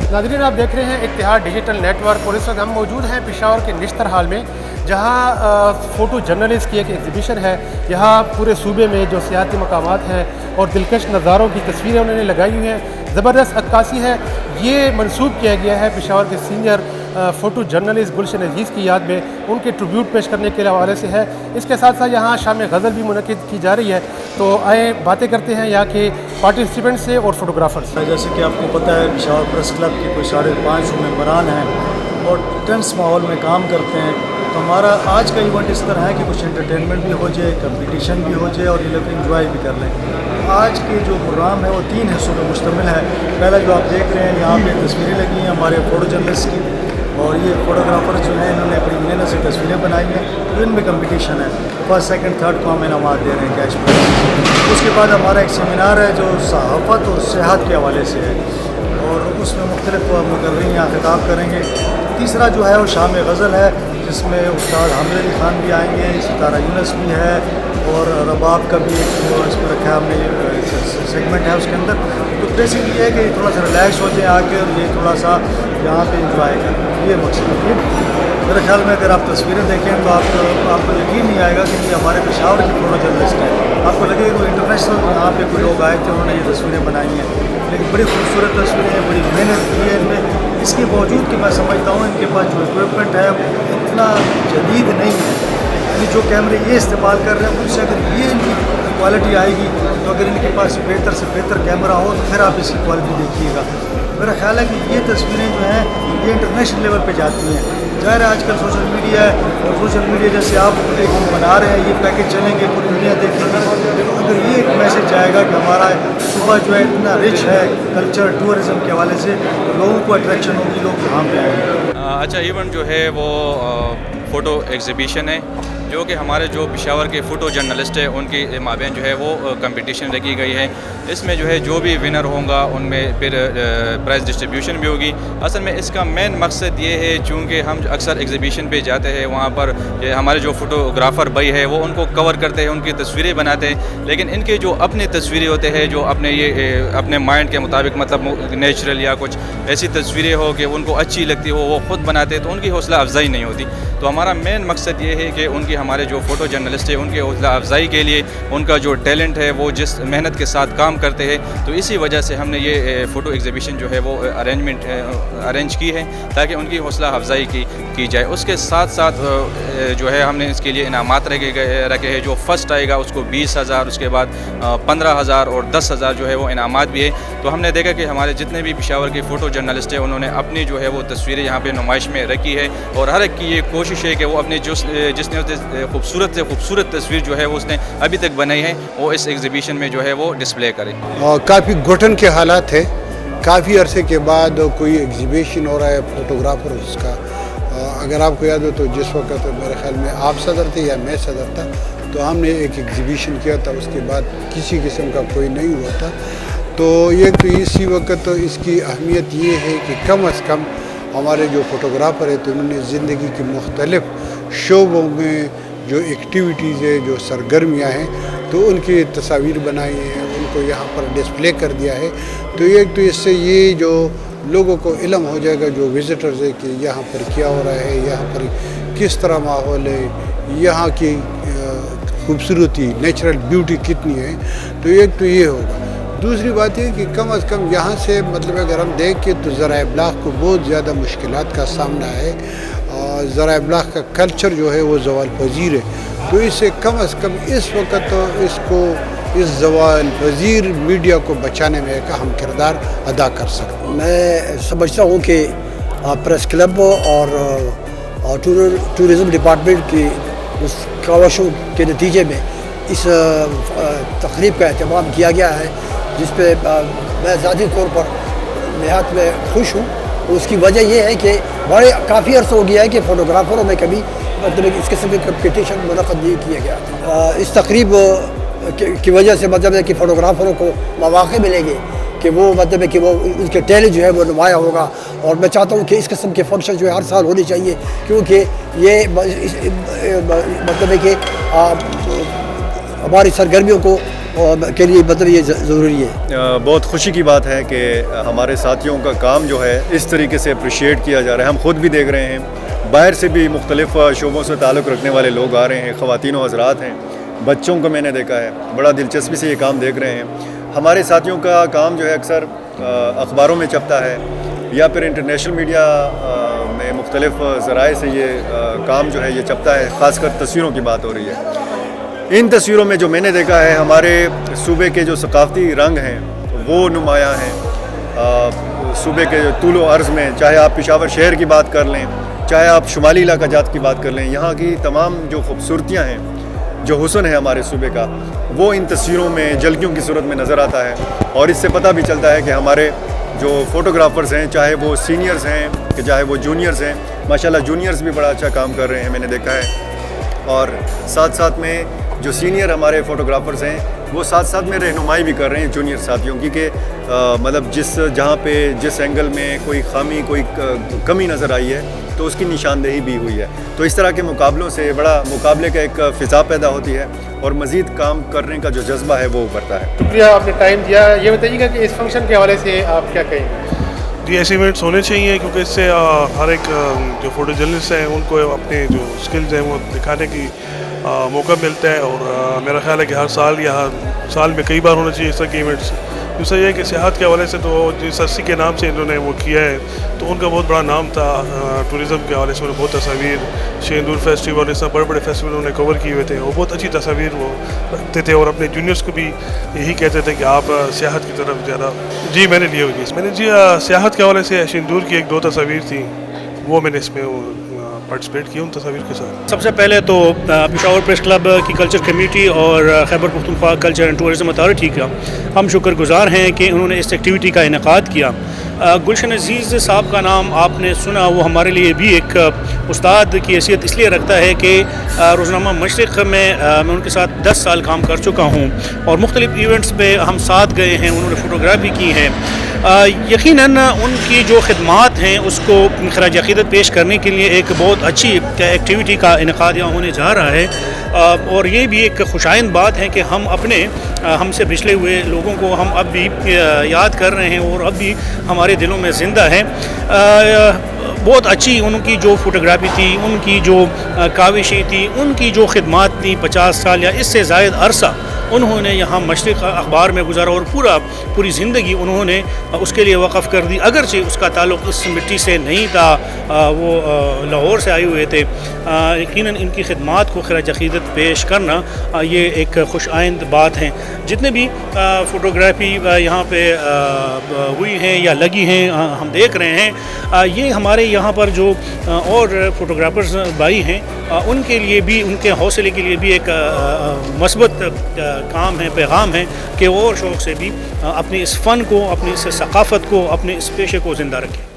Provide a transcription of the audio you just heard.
नाज़रीन, आप देख रहे हैं इत्तेहाद डिजिटल नेटवर्क और इस वक्त हम मौजूद हैं पेशावर के निश्तर हाल में, जहाँ फ़ोटो जर्नलिस्ट की एक एग्ज़िबिशन है। यहाँ पूरे सूबे में जो सियाती मकामात हैं और दिलकश नज़ारों की तस्वीरें उन्होंने लगाई हुई हैं, ज़बरदस्त अक्कासी है। ये मंसूब किया गया है पेशावर के सीनियर फ़ोटो जर्नलिस्ट गुलशन अजीज़ की याद में, उनके ट्रिब्यूट पेश करने के हवाले से है। इसके साथ साथ यहाँ शाम गज़ल भी मुनक़िद की जा रही है। तो आए बातें करते हैं यहाँ के पार्टिसिपेंट से और फोटोग्राफर से। जैसे कि आपको पता है, पेशावर प्रेस क्लब के कोई 550 मेंबरान हैं और टेंस माहौल में काम करते हैं। तो हमारा आज का इवेंट इस तरह है कि कुछ एंटरटेनमेंट भी हो जाए, कंपटीशन भी हो जाए और ये लोग इंजॉय भी कर लें। आज के जो प्रोग्राम है वो 3 हिस्सों पर मुश्तमिल है। पहला जो आप देख रहे हैं, यहाँ पे तस्वीरें लगी हैं हमारे फ़ोटो जर्नलिस्ट की, और ये फ़ोटोग्राफर जो हैं इन्होंने अपनी मेहनत से तस्वीरें बनाई हैं। तो इनमें कंपटीशन है, फर्स्ट सेकंड थर्ड को हम इनामात दे रहे हैं कैश प्राइज़। उसके बाद हमारा एक सेमिनार है जो सहाफ़त और सेहत के हवाले से है, और उसमें मुख्तलिफ मुक़र्रीन यहाँ खिताब करेंगे। तीसरा जो है वो शाम गज़ल है, जिसमें उस्ताद हामिद अली ख़ान भी आएंगे, सितारा यूनुस भी है, और रबाब का भी एक इस पर रखा है हमने सेगमेंट है उसके अंदर। तो बेसिकली ये है कि थोड़ा सा रिलैक्स हो जाए आके, और ये थोड़ा सा यहाँ पे इंजॉय करें, ये मकसद है। मेरे ख्याल में अगर आप तस्वीरें देखें तो आपको यकीन नहीं आएगा कि ये हमारे पेशावर की फ़ोटो जर्नलिस्ट है। आपको लगेगा कोई इंटरनेशनल यहाँ पे कोई लोग आए थे, उन्होंने ये तस्वीरें बनाई हैं, लेकिन बड़ी खूबसूरत तस्वीरें हैं, बड़ी मेहनत की है इनमें। इसके बावजूद कि मैं समझता हूँ इनके पास जो इक्विपमेंट है इतना जदीद नहीं है, यानी जो कैमरे ये इस्तेमाल कर रहे हैं उनसे अगर ये इनकी क्वालिटी आएगी, तो अगर इनके पास बेहतर से बेहतर कैमरा हो तो फिर आप इसकी क्वालिटी देखिएगा। मेरा ख्याल है कि ये तस्वीरें जो हैं ये इंटरनेशनल लेवल पे जाती हैं। ज़ाहिर है आजकल सोशल मीडिया है, और सोशल मीडिया जैसे आप एक बना रहे हैं, ये पैकेज चलेंगे, पूरी दुनिया देखेंगे। लेकिन अगर ये एक मैसेज जाएगा कि हमारा सूबा जो है इतना रिच है कल्चर टूरिज़म के हवाले से, तो लोगों को अट्रैक्शन होगी, लोग यहाँ पे आएंगे। अच्छा, इवेंट जो है वो फ़ोटो एग्ज़िबिशन है, जो कि हमारे जो पेशावर के फ़ोटो जर्नलिस्ट है उनकी माबेन जो है वो कंपटीशन रखी गई है। इसमें जो है जो भी विनर होगा उनमें फिर प्राइज़ डिस्ट्रीब्यूशन भी होगी। असल में इसका मेन मकसद ये है, चूँकि हम अक्सर एग्ज़िबिशन पे जाते हैं, वहाँ पर हमारे जो फ़ोटोग्राफ़र भाई है वो उनको कवर करते हैं, उनकी तस्वीरें बनाते हैं, लेकिन इनके जो अपनी तस्वीरें होते हैं जो अपने माइंड के मुताबिक, मतलब नेचुरल या कुछ ऐसी तस्वीरें हो कि उनको अच्छी लगती हो, वो ख़ुद बनाते हैं, तो उनकी हौसला अफजाई नहीं होती। तो हमारा मेन मकसद ये है कि उनकी हमारे जो फ़ोटो जर्नलिस्ट है उनके हौसला अफजाई के लिए, उनका जो टैलेंट है वो जिस मेहनत के साथ काम करते हैं, तो इसी वजह से हमने ये फ़ोटो एग्ज़िबिशन जो है वो अरेंज की है ताकि उनकी हौसला अफजाई की जाए। उसके साथ साथ जो है हमने इसके लिए इनामात रखे हैं। जो फ़र्स्ट आएगा उसको 20,000, उसके बाद 15,000 और 10,000 जो है वो इनामात भी है। तो हमने देखा कि हमारे जितने भी पेशावर के फ़ोटो जर्नलिस्ट हैं उन्होंने अपनी जो है वो तस्वीरें यहाँ पे नुमाइश में रखी है, और हर एक की ये कोशिश है कि वो अपने जिसने खूबसूरत से खूबसूरत तस्वीर जो है वो उसने अभी तक बनाई है वो इस एग्ज़िबिशन में जो है वो डिस्प्ले करे। काफ़ी घुटन के हालात है, काफ़ी अरसे के बाद कोई एग्ज़िबिशन हो रहा है फ़ोटोग्राफ़र उसका। अगर आपको याद हो तो जिस वक्त मेरे ख्याल में आप सदर थे या मैं सदर था, तो हमने एक एग्ज़िबिशन किया था, उसके बाद किसी किस्म का कोई नहीं हुआ था। तो ये तो इसी वक्त तो इसकी अहमियत ये है कि कम अज़ कम हमारे जो फ़ोटोग्राफ़र है तो उन्होंने ज़िंदगी की मुख्तलिफ़ शोबों में जो एक्टिविटीज़ है, जो सरगर्मियाँ हैं, तो उनकी तस्वीर बनाई हैं, उनको यहाँ पर डिस्प्ले कर दिया है। तो एक तो इससे ये जो लोगों को इल्म हो जाएगा, जो विज़िटर्स है, कि यहाँ पर क्या हो रहा है, यहाँ पर किस तरह माहौल है, यहाँ की खूबसूरती, नेचुरल ब्यूटी कितनी है। तो एक तो ये होगा। दूसरी बात है कि कम अज़ कम यहाँ से, मतलब अगर हम देख के तो ज़राए इब्लाग़ को बहुत ज़्यादा मुश्किलात का सामना है, और ज़राए इब्लाग़ का कल्चर जो है वो ज़वाल पज़ीर है। तो इससे कम अज़ कम इस वक्त तो इस ज़वाल पज़ीर मीडिया को बचाने में एक अहम किरदार अदा कर सकते हैं। मैं समझता हूँ कि प्रेस क्लब और टूरिज़म डिपार्टमेंट की उस काविशों के नतीजे में इस तक़रीब का एहतमाम किया गया है, जिस पे मैं ज़ाती तौर पर नहायत में खुश हूँ। उसकी वजह यह है कि काफ़ी अर्सा हो गया है कि फ़ोटोग्राफ़रों में कभी मतलब इस किस्म के कंपटीशन मुनक़्क़द नहीं किया गया था। इस तक़रीब की वजह से मतलब है कि फ़ोटोग्राफ़रों को मौक़े मिलेंगे कि वो मतलब है कि वो उनके टैलेंट जो है वो नुमाया होगा। और मैं चाहता हूँ कि इस किस्म के फंक्शन जो है हर साल होने चाहिए, क्योंकि ये मतलब है कि हमारी सरगर्मियों को के लिए मतलब ये ज़रूरी है। बहुत खुशी की बात है कि हमारे साथियों का काम जो है इस तरीके से अप्रिशिएट किया जा रहा है। हम ख़ुद भी देख रहे हैं, बाहर से भी मुख्तलिफ़ शोबों से ताल्लुक़ रखने वाले लोग आ रहे हैं, ख़वातीन व हज़रात हैं, बच्चों को मैंने देखा है, बड़ा दिलचस्पी से ये काम देख रहे हैं। हमारे साथियों का काम जो है अक्सर अखबारों में छपता है या फिर इंटरनेशनल मीडिया में मुख्तलिफ़ ज़राए से ये काम जो है ये छपता है। ख़ासकर तस्वीरों की बात हो रही है। इन तस्वीरों में जो मैंने देखा है, हमारे सूबे के जो सकाफ़ती रंग हैं वो नुमायाँ हैं। सूबे के तूलो अर्ज़ में, चाहे आप पेशावर शहर की बात कर लें, चाहे आप शुमाली इलाका जात की बात कर लें, यहाँ की तमाम जो खूबसूरतियाँ हैं, जो हुस्न है हमारे सूबे का, वो इन तस्वीरों में झलकियों की सूरत में नज़र आता है। और इससे पता भी चलता है कि हमारे जो फ़ोटोग्राफ़र्स हैं, चाहे वो सीनियर्स हैं कि चाहे वो जूनियर्स हैं, माशाल्लाह जूनियर्स भी बड़ा अच्छा काम कर रहे हैं, मैंने देखा है। और साथ साथ में जो सीनियर हमारे फ़ोटोग्राफ़र्स हैं वो साथ साथ में रहनुमाई भी कर रहे हैं जूनियर साथियों की कि मतलब जहाँ पे जिस एंगल में कोई खामी, कोई कमी नज़र आई है तो उसकी निशानदेही भी हुई है। तो इस तरह के मुकाबलों से बड़ा मुकाबले का एक फ़िज़ा पैदा होती है और मज़ीद काम करने का जो जज्बा है वो उभरता है। शुक्रिया, आपने टाइम दिया। ये बताइएगा कि इस फंक्शन के हवाले से आप क्या कहेंगे? जी, ऐसे इवेंट्स होने चाहिए क्योंकि इससे हर एक जो फ़ोटो जर्नलिस्ट हैं उनको अपने जो स्किल्स हैं वो दिखाने की मौका मिलता है। और मेरा ख्याल है कि हर साल या हर साल में कई बार होना चाहिए इस तरह के इवेंट्स। दूसरा ये है कि सेहत के हवाले से तो जिस अस्सी के नाम से इन्होंने वो किया है तो उनका बहुत बड़ा नाम था। टूरिज़म के हवाले से उन्होंने बहुत तस्वीर, शेंदूर फेस्टिवल, इस तरह बड़े बड़े फेस्टिवल उन्होंने कवर किए हुए थे। वो बहुत अच्छी तस्वीर वो रखते थे और अपने जूनियर्स को भी यही कहते थे कि आप सियाहत की तरफ ज़्यादा। जी, मैंने लिए हुई मैंने जी सियाहत के हवाले से शेंदूर की 1-2 तस्वीर थी, वो मैंने इसमें पार्टिसिपेट किया उन तस्वीर के साथ। सबसे पहले तो पेशावर प्रेस क्लब की कल्चर कमेटी और Khyber Pakhtunkhwa culture and tourism authority का हम शुक्रगुजार हैं कि उन्होंने इस एक्टिविटी का इनेकाद किया। गुलशन अजीज़ साहब का नाम आपने सुना, वो हमारे लिए भी एक उस्ताद की हैसियत इसलिए रखता है कि रोज़नामा मशरिक़ में मैं उनके साथ 10 साल काम कर चुका हूँ और मुख्तलिफ़ इवेंट्स पे हम साथ गए हैं, उन्होंने फ़ोटोग्राफी की है। यकीनन उनकी जो खिदमात हैं उसको खराज अक़ीदत पेश करने के लिए एक बहुत अच्छी एक्टिविटी का इनेकाद यहाँ होने जा रहा है। और ये भी एक खुशाइंद बात है कि हम अपने हमसे पिछले हुए लोगों को हम अब भी याद कर रहे हैं और अब भी हमारे दिलों में ज़िंदा है। बहुत अच्छी उनकी जो फ़ोटोग्राफी थी, उनकी जो काविशें थी, उनकी जो खिदमात थी, 50 साल या इससे ज़ायद अरसा उन्होंने यहाँ मशरिक़ अखबार में गुजारा और पूरी ज़िंदगी उन्होंने उसके लिए वक़फ़ कर दी। अगरचे उसका ताल्लुक़ इस मिट्टी से नहीं था, वो लाहौर से आए हुए थे। यकीनन इनकी खिदमात को खराज अक़ीदत पेश करना ये एक खुश आइंद बात है। जितने भी फ़ोटोग्राफी यहाँ पे हुई हैं या लगी हैं हम देख रहे हैं, ये हमारे यहाँ पर जो और फ़ोटोग्राफ़र्स भाई हैं उनके लिए भी, उनके हौसले के लिए भी एक मस्बत काम है, पैगाम है कि वो और शौक़ से भी अपनी इस फ़न को, अपनी इस सक़ाफ़त को, अपने इस पेशे को ज़िंदा रखें।